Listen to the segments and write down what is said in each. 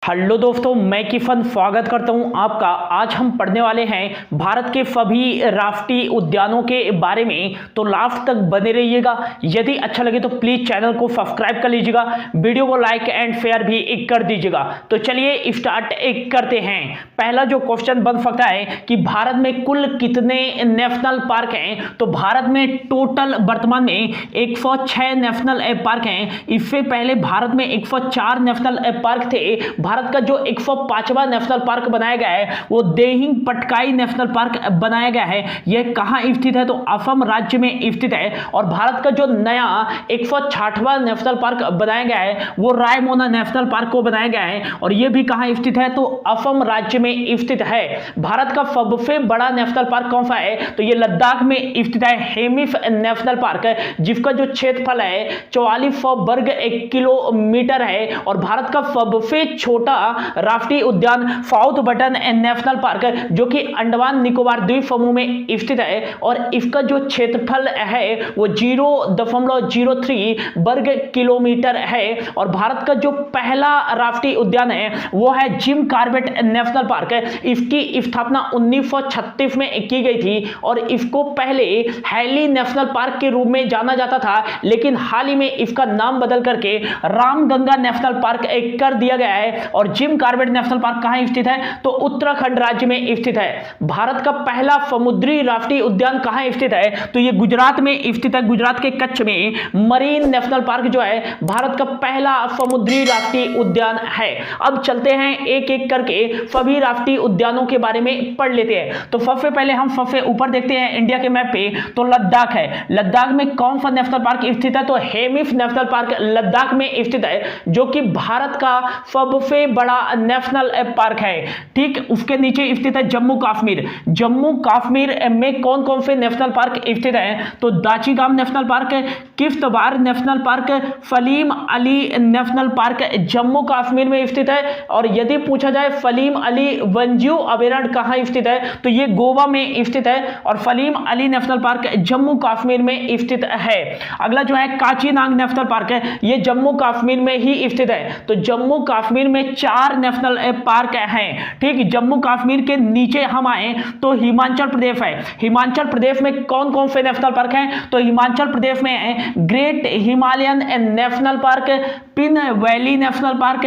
Hello दोस्तों, मैं किफन स्वागत करता हूं आपका। आज हम पढ़ने वाले हैं भारत के सभी राष्ट्रीय उद्यानों के बारे में, तो लास्ट तक बने रहिएगा। यदि अच्छा लगे तो प्लीज चैनल को सब्सक्राइब कर लीजिएगा, वीडियो को लाइक एंड शेयर भी कर दीजिएगा। तो चलिए स्टार्ट करते हैं। पहला जो क्वेश्चन बन सकता है कि भारत में कुल कितने नेशनल पार्क हैं, तो भारत में टोटल वर्तमान में 106 नेशनल पार्क हैं। इससे पहले भारत में 104 नेशनल पार्क थे। भारत का जो 105वां नेशनल पार्क बनाया गया है वो देहिंग पटकाई नेशनल पार्क बनाया गया है। यह कहां स्थित है, तो असम राज्य में स्थित है। और भारत का जो नया 160वां नेशनल पार्क बनाया गया है वो रायमोना नेशनल पार्क को बनाया गया है, और यह भी कहां स्थित है, तो असम राज्य में स्थित है। भारत का सबसे बड़ा नेशनल पार्क कौन सा है, तो यह लद्दाख में स्थित है, हेमिस नेशनल पार्क, जिसका जो क्षेत्रफल है 4400 वर्ग किलोमीटर है। और भारत का सबसे छोटा राष्ट्रीय उद्यान साउथ बटन नेशनल पार्क, जो कि अंडमान निकोबार द्वीप समूह में स्थित है, और इसका जो क्षेत्रफल है वो 0.03 वर्ग किलोमीटर है। और भारत का जो पहला राष्ट्रीय उद्यान है वो है जिम कॉर्बेट नेशनल पार्क। इसकी स्थापना 1936 में की गई थी, और इसको पहले हैली नेशनल पार्क के रूप में जाना जाता था, लेकिन हाल ही में इसका नाम बदल करके रामगंगा नेशनल पार्क कर दिया गया है। और जिम कॉर्बेट नेशनल पार्क कहां स्थित है, तो उत्तराखंड राज्य में स्थित है। भारत का पहला समुद्री राष्ट्रीय उद्यान कहां स्थित है, तो यह गुजरात में स्थित है। गुजरात के कच्छ में मरीन नेशनल पार्क जो है भारत का पहला समुद्री राष्ट्रीय उद्यान है। अब चलते हैं एक एक करके सभी राष्ट्रीय उद्यानों के बारे में पढ़ लेते हैं। तो सबसे पहले हम सबसे ऊपर देखते हैं इंडिया के मैप पे, तो लद्दाख है। लद्दाख में कौन सा नेशनल पार्क स्थित है, तो हेमिस नेशनल पार्क लद्दाख में स्थित है, जो कि भारत का सबसे बड़ा नेशनल पार्क है। ठीक, उसके नीचे स्थित है जम्मू कश्मीर। जम्मू कश्मीर में कौन कौन से नेशनल पार्क स्थित हैं, तो Dachigam national park, Kishtwar national park, Salim Ali national park Jammu Kashmir में स्थित है। और यदि पूछा जाए सलीम अली वन्यजीव अभयारण्य कहां स्थित है, तो यह गोवा में स्थित है, और सलीम अली नेशनल पार्क जम्मू कश्मीर में स्थित है। अगला जो है काचीनांग नेशनल पार्क है, यह जम्मू कश्मीर में ही स्थित है। तो जम्मू कश्मीर में 4 नेशनल पार्क हैं। ठीक, जम्मू कश्मीर के नीचे हम आए तो हिमाचल प्रदेश है। हिमाचल प्रदेश में कौन कौन से नेशनल पार्क हैं, तो हिमाचल प्रदेश में है great Himalayan national park, Pin valley national park,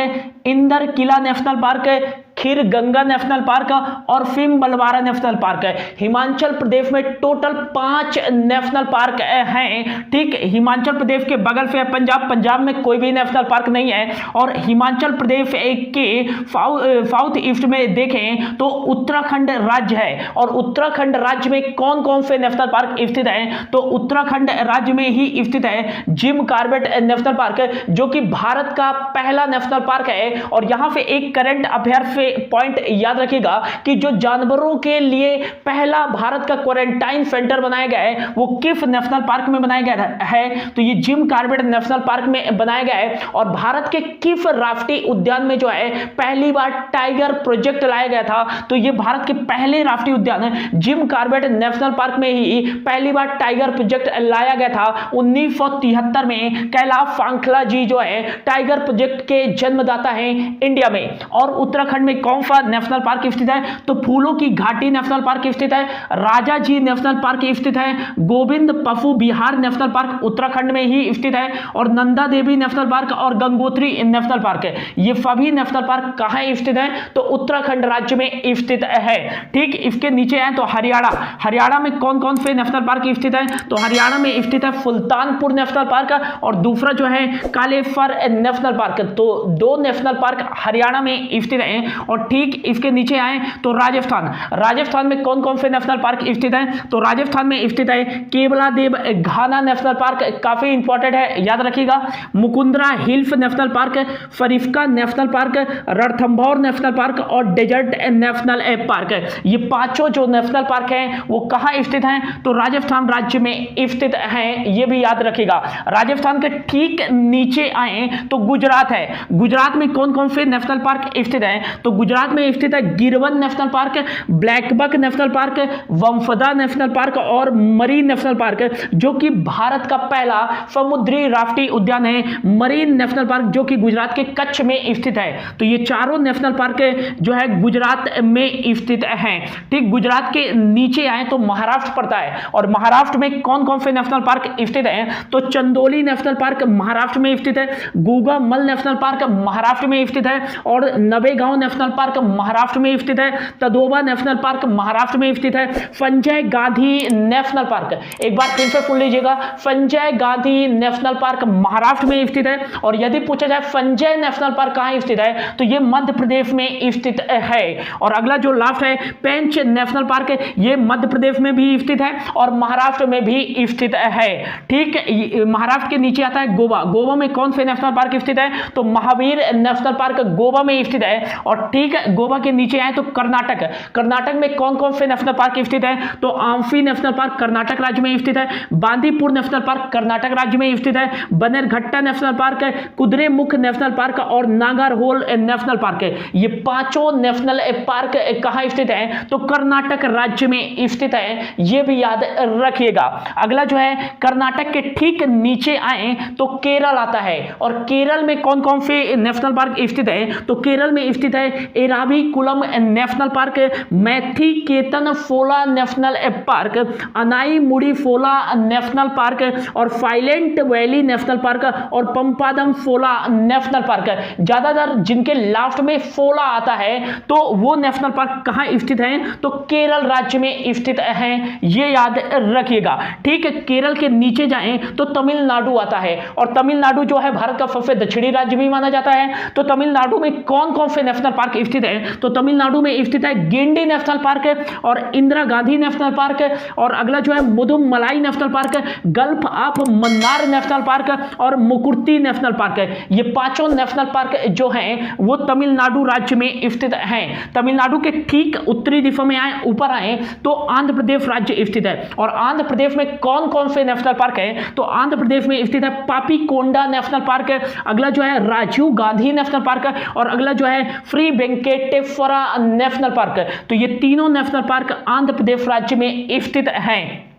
Inder Kila national park, Khir Ganga national park, और सिम बलवारा नेशनल पार्क है। हिमाचल प्रदेश में टोटल 5 नेशनल पार्क हैं। ठीक, हिमाचल प्रदेश के बगल से पंजाब, पंजाब में कोई भी नेशनल पार्क नहीं है। और हिमाचल प्रदेश के साउथ ईस्ट में देखें तो उत्तराखंड राज्य है। और उत्तराखंड राज्य में कौन कौन से नेशनल पार्क स्थित हैं, तो उत्तराखंड राज्य में ही स्थित है जिम कॉर्बेट नेशनल पार्क, जो कि भारत का पहला नेशनल पार्क है। और यहां से एक करंट अफेयर से पॉइंट याद रखिएगा कि जो जानवरों के लिए पहला भारत का क्वारंटाइन सेंटर बनाया गया है वो किस नेशनल पार्क में बनाया गया है, तो ये जिम कॉर्बेट नेशनल पार्क में बनाया गया है। और भारत के किस राष्ट्रीय उद्यान में जो है पहली बार टाइगर प्रोजेक्ट लाया गया था, तो ये भारत के पहले राष्ट्रीय उद्यान है जिम कॉर्बेट नेशनल पार्क में ही पहली बार टाइगर प्रोजेक्ट लाया गया था 1973 में। कैलाश सांखला जी जो है टाइगर प्रोजेक्ट के जन्मदाता हैं इंडिया में। और उत्तराखंड में कौन सा नेशनल पार्क स्थित है, तो फूलों की घाटी नेशनल पार्क स्थित है, राजा जी नेशनल पार्क स्थित है, गोविंद पशु विहार नेशनल पार्क उत्तराखंड में ही स्थित है, और नंदा देवी नेशनल पार्क और गंगोत्री नेशनल पार्क है। ये सभी नेशनल पार्क कहां स्थित है, तो उत्तराखंड राज्य में स्थित है। ठीक, इसके नीचे है तो हरियाणा। हरियाणा में कौन कौन से नेशनल पार्क स्थित है, तो हरियाणा में स्थित है सुल्तानपुर नेशनल पार्क, और दूसरा जो है कालेश्वर नेशनल पार्क। तो 2 नेशनल पार्क हरियाणा में स्थित हैं। और ठीक इसके नीचे आए तो राजस्थान। राजस्थान में कौन कौन से नेशनल पार्क स्थित हैं, तो राजस्थान में स्थित है केवलादेव घाना नेशनल पार्क, काफी इंपॉर्टेंट है, याद रखिएगा। मुकुंदरा हिल्स नेशनल पार्क, फरीफका national park, Ranthambore national park, और डेजर्ट नेशनल पार्क। ये पांचों जो नेशनल पार्क हैं वो कहां स्थित हैं, तो राजस्थान राज्य में स्थित हैं, ये भी याद रखिएगा। राजस्थान के ठीक नीचे आए तो गुजरात है। गुजरात में कौन कौन से नेशनल पार्क स्थित हैं, तो तो गुजरात में स्थित है Gir van national park, blackbuck national park, Vansda national park और मरीन नेशनल पार्क, जो कि भारत का पहला समुद्री राष्ट्रीय उद्यान है, मरीन नेशनल पार्क, जो कि गुजरात के कच्छ में स्थित है। तो ये चारों नेशनल पार्क जो है गुजरात में स्थित हैं। ठीक, गुजरात के नीचे आए तो महाराष्ट्र पड़ता है, और महाराष्ट्र में कौन कौन से नेशनल पार्क स्थित हैं? तो चंदोली नेशनल पार्क महाराष्ट्र में स्थित है, गोगामल नेशनल पार्क महाराष्ट्र में स्थित है, और नवेगांव नेशनल पार्क महाराष्ट्र में स्थित है, तदोबा नेशनल पार्क महाराष्ट्र में स्थित है, संजय गांधी नेशनल पार्क, एक बार फिर से सुन लीजिएगा, संजय गांधी नेशनल पार्क महाराष्ट्र में स्थित है। और यदि पूछा जाए संजय नेशनल पार्क कहां स्थित है, तो यह मध्य प्रदेश में स्थित है। और अगला जो लास्ट है पेंच नेशनल पार्क, यह मध्य प्रदेश में भी स्थित है और महाराष्ट्र में भी स्थित है। ठीक, महाराष्ट्र के नीचे आता है गोवा। गोवा में कौन से नेशनल पार्क स्थित है? तो महावीर नेशनल पार्क गोवा में स्थित है। और ठीक है, गोवा के नीचे आए तो कर्नाटक, कर्नाटक में कौन कौन से नेशनल पार्क स्थित है? तो आम्फी नेशनल पार्क कर्नाटक राज्य में स्थित है, बांदीपुर नेशनल पार्क कर्नाटक राज्य में स्थित है, Bannerghatta national park, Kudremukh national park और नागरहोल नेशनल पार्क। ये पांचों नेशनल पार्क कहां स्थित है? तो कर्नाटक राज्य में स्थित है, ये भी याद रखिएगा। अगला जो है कर्नाटक के ठीक नीचे आए तो केरल आता है, और केरल में कौन कौन से नेशनल पार्क स्थित है? तो केरल में स्थित है Eravikulam national park, Mathikettan Shola national park, Anamudi Shola national park और साइलेंट वैली नेशनल पार्क और पंपादम फोला नेशनल पार्क। ज्यादातर जिनके लास्ट में फोला आता है तो वो नेशनल पार्क कहां स्थित है? तो केरल राज्य में स्थित है, ये याद रखिएगा। ठीक है, केरल के नीचे जाएं तो तमिलनाडु आता है, और तमिलनाडु जो है भारत का सबसे दक्षिणी राज्य भी माना जाता है। तो तमिलनाडु में कौन कौन से नेशनल पार्क स्थित है? तो तमिलनाडु में स्थित है गिंडी नेशनल पार्क और इंदिरा गांधी नेशनल पार्क, और अगला जो है Mudumalai national park, gulf of Mannar national park और मुकुर्ती नेशनल पार्क। ये पांचों नेशनल पार्क जो हैं वो तमिलनाडु राज्य में स्थित हैं। तमिलनाडु के ठीक उत्तरी दिशा में आए, ऊपर आए तो आंध्र प्रदेश राज्य स्थित है। और आंध्र प्रदेश में कौन कौन से नेशनल पार्क है? तो आंध्र प्रदेश में स्थित है पापीकोंडा नेशनल पार्क, अगला जो है राजीव गांधी नेशनल पार्क, और अगला जो है श्री वेंकटेश्वरा नेशनल पार्क। तो ये तीनों नेशनल पार्क आंध्र प्रदेश राज्य में स्थित हैं।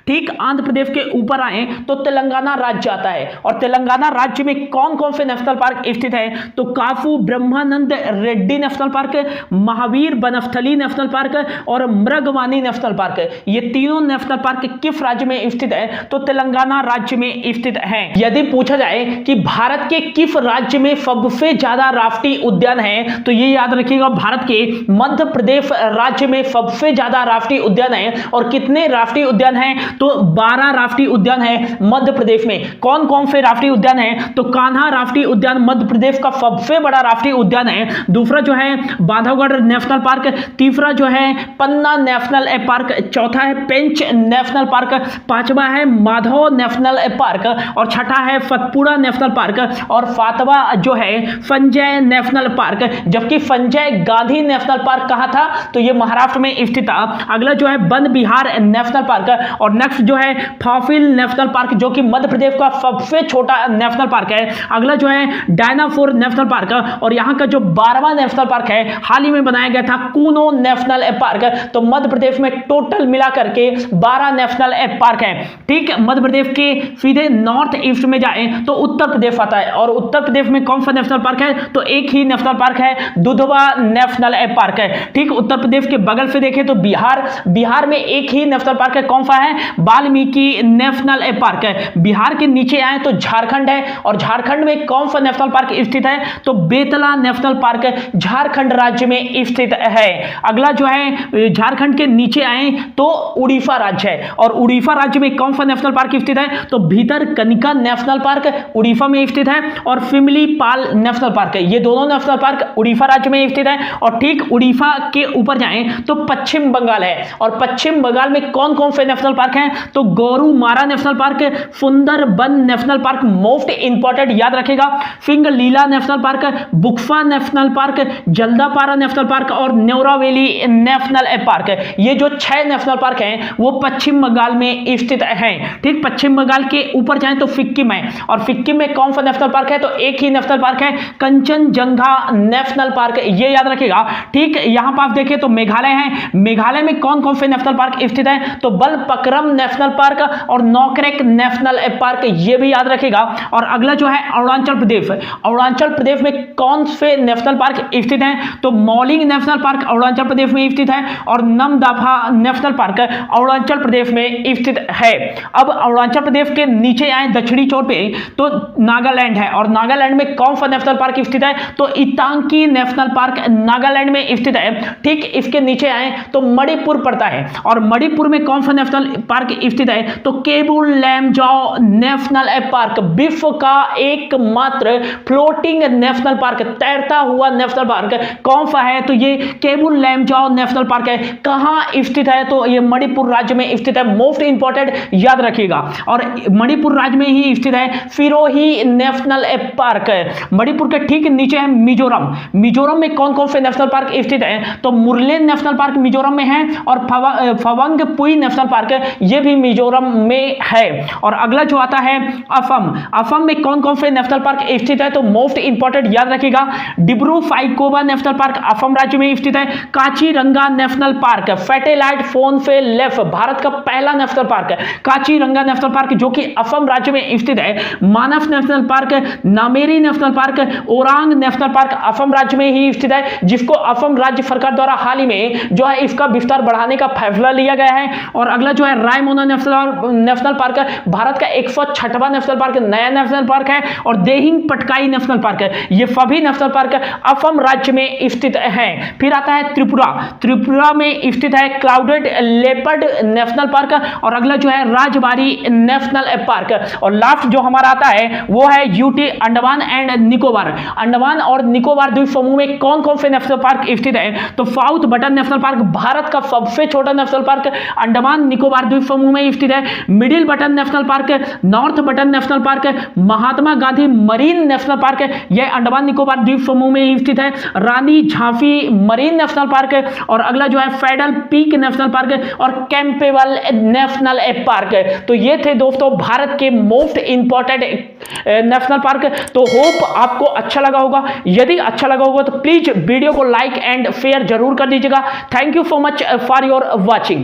ठीक, आंध्र प्रदेश के ऊपर आए तो तेलंगाना राज्य आता है, और तेलंगाना राज्य में कौन कौन से नेशनल पार्क स्थित है? तो Kasu Brahmananda Reddy national park, Mahavir Vanasthali national park और मृगवानी नेशनल पार्क। ये तीनों नेशनल पार्क किस राज्य में स्थित है? तो तेलंगाना राज्य में स्थित है। यदि पूछा जाए कि भारत के किस राज्य में सबसे ज्यादा राष्ट्रीय उद्यान है, तो ये याद रखिएगा, भारत के मध्य प्रदेश राज्य में सबसे ज्यादा राष्ट्रीय उद्यान है। और कितने राष्ट्रीय उद्यान है? तो 12 राष्ट्रीय उद्यान है मध्य प्रदेश में। कौन कौन से राष्ट्रीय उद्यान है? तो कान्हा राष्ट्रीय उद्यान मध्य प्रदेश का सबसे बड़ा राष्ट्रीय उद्यान है। दूसरा जो है बांधवगढ़ नेशनल पार्क, तीसरा जो है पन्ना नेशनल पार्क, चौथा है पेंच नेशनल पार्क, पांचवा है माधव नेशनल पार्क, और छठा है सतपुड़ा नेशनल पार्क, और सातवां जो है संजय नेशनल पार्क। जबकि संजय गांधी नेशनल पार्क कहां था? तो यह महाराष्ट्र में स्थित था। अगला जो है वन विहार नेशनल पार्क, और नेक्स्ट जो है फाफिल नेशनल पार्क, जो कि मध्य प्रदेश का सबसे छोटा नेशनल पार्क है। अगला जो है डायनासोर नेशनल पार्क, और यहां का जो 12वां नेशनल पार्क है हाल ही में बनाया गया था कूनो नेशनल पार्क। तो मध्य प्रदेश में टोटल मिलाकर के 12 नेशनल पार्क है। ठीक है, मध्य प्रदेश के सीधे नॉर्थ ईस्ट में जाए तो उत्तर प्रदेश आता है, और उत्तर प्रदेश में कौन सा नेशनल पार्क है? तो एक ही नेशनल पार्क है, दुधवा नेशनल पार्क है। ठीक, उत्तर प्रदेश के बगल से देखें तो बिहार में एक ही नेशनल पार्क है, कौन सा है? वाल्मीकि नेशनल पार्क है। बिहार के नीचे आए तो झारखंड है, और झारखंड में कौन सा नेशनल पार्क स्थित है? तो बेतला नेशनल पार्क झारखंड राज्य में स्थित है। अगला जो है झारखंड के नीचे आए तो उड़ीसा राज्य है, और उड़ीसा राज्य में कौन सा नेशनल पार्क स्थित है? तो भीतरकनिका नेशनल पार्क उड़ीसा में स्थित है, और सिमलीपाल नेशनल पार्क है। ये दोनों नेशनल पार्क उड़ीसा राज्य में स्थित है। और ठीक उड़ीसा के ऊपर जाएं तो पश्चिम बंगाल है, और पश्चिम बंगाल में कौन कौन से नेशनल नेशनल पार्क हैं, तो Gorumara national park, Sundarban national park most important याद रखेगा, Singalila national park, Buxa national park, Jaldapara national park और न्योरा वैली नेशनल पार्क। ये जो 6 नेशनल पार्क हैं वो पश्चिम बंगाल में स्थित हैं। ठीक, पश्चिम बंगाल के ऊपर जाएं तो सिक्किम है, और सिक्किम में कौन सा नेशनल पार्क है, तो एक ही नेशनल पार्क है, कंचनजंगा नेशनल पार्क, ये याद रखिएगा। ठीक, यहां पर आप देखें तो मेघालय है, मेघालय में कौन कौन से नेशनल पार्क स्थित है, तो बलपक्रम नेशनल पार्क और नौकरेक नेशनल पार्क, ये भी याद रखिएगा। और अगला जो है अरुणाचल प्रदेश, अरुणाचल प्रदेश में कौन से नेशनल पार्क स्थित हैं, तो मौलिंग नेशनल पार्क अरुणाचल प्रदेश में स्थित है और नमदफा नेशनल पार्क अरुणाचल प्रदेश में स्थित है। अब अरुणाचल प्रदेश के नीचे आए दक्षिणी छोर पे तो नागालैंड है, और नागालैंड में कौन सा नेशनल पार्क स्थित है, तो इतांकी नेशनल पार्क नागालैंड में स्थित है। ठीक, इसके नीचे आए तो मणिपुर पड़ता है, और मणिपुर में कौन सा नेशनल पार्क स्थित है, तो केबुल लैमजाओ नेशनल पार्क, विश्व का एकमात्र फ्लोटिंग नेशनल पार्क, तैरता हुआ नेशनल पार्क कौन सा है, तो ये केबुल लैमजाओ नेशनल पार्क है। कहां स्थित है, तो ये मणिपुर राज्य में स्थित है, मोस्ट इंपॉर्टेंट याद रखिएगा। और मणिपुर राज्य में ही स्थित है सिरोही नेशनल पार्क, मणिपुर के ठीक नीचे है मिजोरम, मिजोरम में कौन कौन से नेशनल पार्क स्थित है, तो मुरलेन नेशनल पार्क मिजोरम में है, और फवंगपुई नेशनल पार्क ये भी मिजोरम में है। और अगला जो आता है असम, असम में कौन कौन से नेशनल पार्क स्थित है, तो मोस्ट इंपॉर्टेंट याद रखिएगा, डिब्रू साइखोवा नेशनल पार्क असम राज्य में स्थित है, काचीरंगा नेशनल पार्क, सैटेलाइट फोन से लेफ्ट भारत का पहला नेशनल पार्क है काचीरंगा नेशनल पार्क जो कि असम राज्य में स्थित है, Manas national park, Nameri national park, Orang national park Assam राज्य में ही स्थित है, जिसको असम राज्य सरकार द्वारा हाल ही में जो है इसका विस्तार बढ़ाने का फैसला लिया गया है। और अगला जो है रायमोना नेशनल पार्क भारत का 106वां नेशनल पार्क, नया नेशनल पार्क है, और देहिंग पटकाई नेशनल पार्क है, ये सभी नेशनल पार्क असम राज्य में स्थित हैं। फिर आता है त्रिपुरा, त्रिपुरा में स्थित है क्लाउडेड लेपर्ड नेशनल पार्क, और अगला जो है राजबारी नेशनल पार्क। और लास्ट जो हमारा आता है वो है यूटी अंडमान एंड निकोबार, अंडमान और निकोबार द्वीप समूह में कौन कौन से नेशनल पार्क स्थित है, तो south button national park Bharat का सबसे छोटा नेशनल पार्क अंडमान निकोबार द्वीप समूह में स्थित है, middle button national park, north button national park, Mahatma Gandhi marine national park यह अंडमान निकोबार द्वीप समूह में स्थित है, Rani Jhansi marine national park, और अगला जो है फेडरल पीक नेशनल पार्क और कैंपेबल नेशनल पार्क। तो ये थे दोस्तों भारत के मोस्ट इंपॉर्टेंट नेशनल पार्क। तो होप आपको अच्छा लगा होगा, यदि अच्छा लगा होगा तो प्लीज वीडियो को लाइक एंड शेयर जरूर कर दीजिएगा। Thank you so much for your watching.